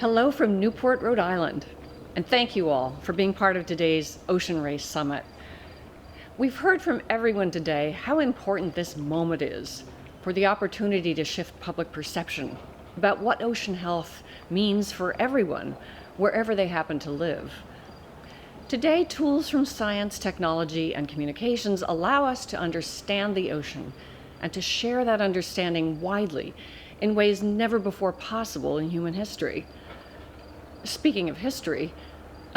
Hello from Newport, Rhode Island, and thank you all for being part of today's Ocean Race Summit. We've heard from everyone today how important this moment is for the opportunity to shift public perception about what ocean health means for everyone, wherever they happen to live. Today, tools from science, technology, and communications allow us to understand the ocean and to share that understanding widely in ways never before possible in human history. Speaking of history,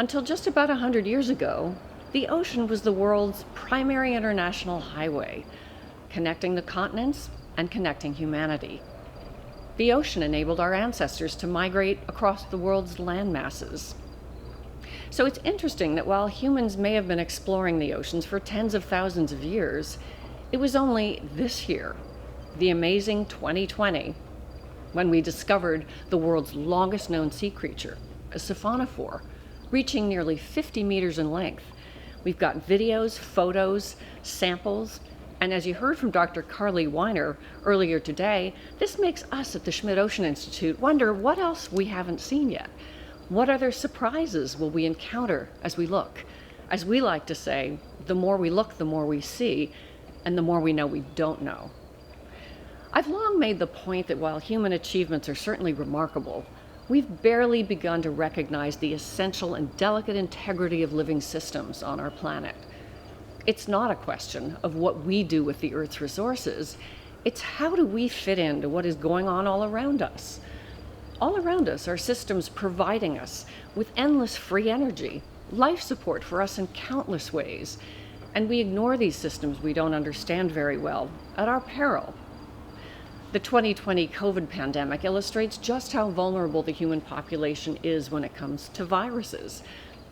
until just about 100 years ago, the ocean was the world's primary international highway, connecting the continents and connecting humanity. The ocean enabled our ancestors to migrate across the world's land masses. So it's interesting that while humans may have been exploring the oceans for tens of thousands of years, it was only this year, the amazing 2020, when we discovered the world's longest known sea creature, a siphonophore, reaching nearly 50 meters in length. We've got videos, photos, samples, and as you heard from Dr. Carly Weiner earlier today, this makes us at the Schmidt Ocean Institute wonder what else we haven't seen yet. What other surprises will we encounter as we look? As we like to say, the more we look, the more we see, and the more we know we don't know. I've long made the point that while human achievements are certainly remarkable, we've barely begun to recognize the essential and delicate integrity of living systems on our planet. It's not a question of what we do with the Earth's resources, it's how do we fit into what is going on all around us. All around us are systems providing us with endless free energy, life support for us in countless ways, and we ignore these systems we don't understand very well at our peril. The 2020 COVID pandemic illustrates just how vulnerable the human population is when it comes to viruses,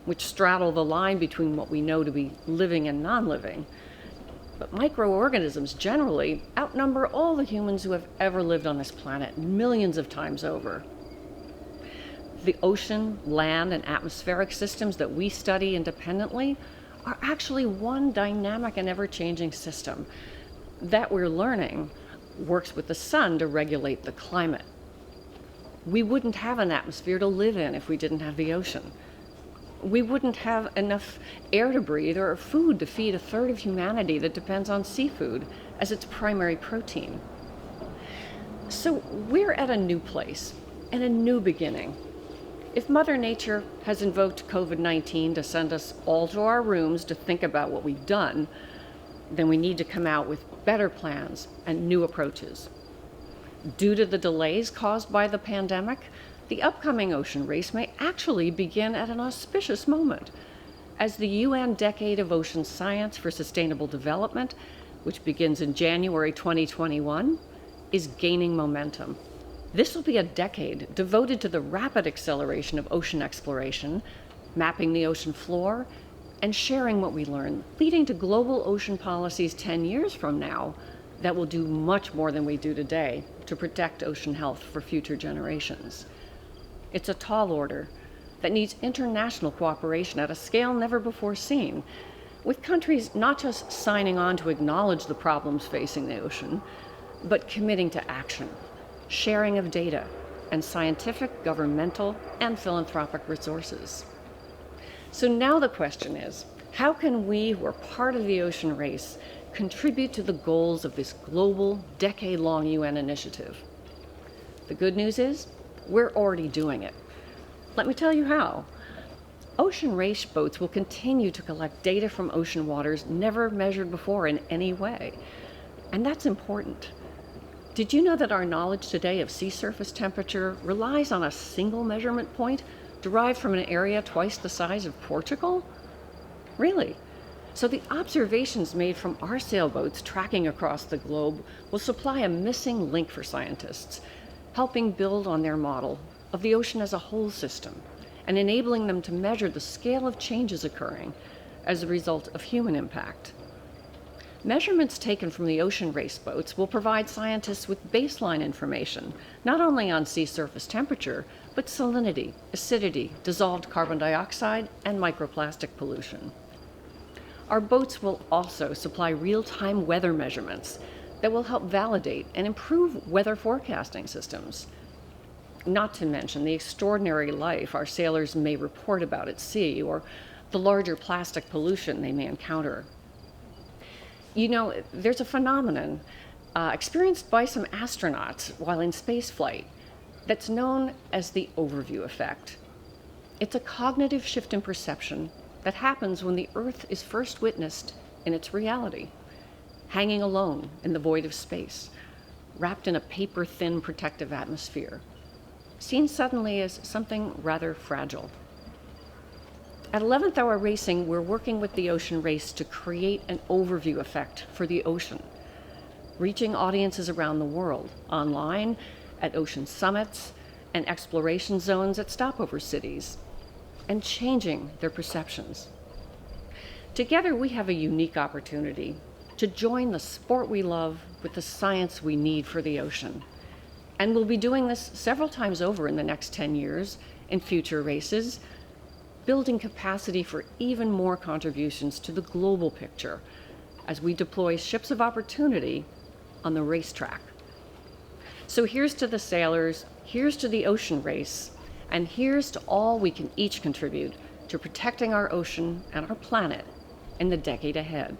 which straddle the line between what we know to be living and non-living. But microorganisms generally outnumber all the humans who have ever lived on this planet millions of times over. The ocean, land, and atmospheric systems that we study independently are actually one dynamic and ever-changing system that we're learning works with the sun to regulate the climate. We wouldn't have an atmosphere to live in if we didn't have the ocean. We wouldn't have enough air to breathe or food to feed a third of humanity that depends on seafood as its primary protein. So we're at a new place and a new beginning. If Mother Nature has invoked COVID-19 to send us all to our rooms to think about what we've done, then we need to come out with better plans and new approaches. Due to the delays caused by the pandemic, the upcoming ocean race may actually begin at an auspicious moment, as the UN Decade of Ocean Science for Sustainable Development, which begins in January 2021, is gaining momentum. This will be a decade devoted to the rapid acceleration of ocean exploration, mapping the ocean floor, and sharing what we learn, leading to global ocean policies 10 years from now that will do much more than we do today to protect ocean health for future generations. It's a tall order that needs international cooperation at a scale never before seen, with countries not just signing on to acknowledge the problems facing the ocean, but committing to action, sharing of data, and scientific, governmental, and philanthropic resources. So now the question is, how can we, who are part of the ocean race, contribute to the goals of this global, decade-long UN initiative? The good news is, we're already doing it. Let me tell you how. Ocean race boats will continue to collect data from ocean waters never measured before in any way. And that's important. Did you know that our knowledge today of sea surface temperature relies on a single measurement point derived from an area twice the size of Portugal? Really? So the observations made from our sailboats tracking across the globe will supply a missing link for scientists, helping build on their model of the ocean as a whole system and enabling them to measure the scale of changes occurring as a result of human impact. Measurements taken from the ocean race boats will provide scientists with baseline information, not only on sea surface temperature, but salinity, acidity, dissolved carbon dioxide, and microplastic pollution. Our boats will also supply real-time weather measurements that will help validate and improve weather forecasting systems. not to mention the extraordinary life our sailors may report about at sea or the larger plastic pollution they may encounter. You know, there's a phenomenon experienced by some astronauts while in spaceflight that's known as the overview effect. It's a cognitive shift in perception that happens when the Earth is first witnessed in its reality, hanging alone in the void of space, wrapped in a paper-thin protective atmosphere, seen suddenly as something rather fragile. At 11th Hour Racing, we're working with the Ocean Race to create an overview effect for the ocean, reaching audiences around the world, online, at ocean summits, and exploration zones at stopover cities, and changing their perceptions. Together, we have a unique opportunity to join the sport we love with the science we need for the ocean. And we'll be doing this several times over in the next 10 years in future races, building capacity for even more contributions to the global picture as we deploy ships of opportunity on the racetrack. So here's to the sailors, here's to the ocean race, and here's to all we can each contribute to protecting our ocean and our planet in the decade ahead.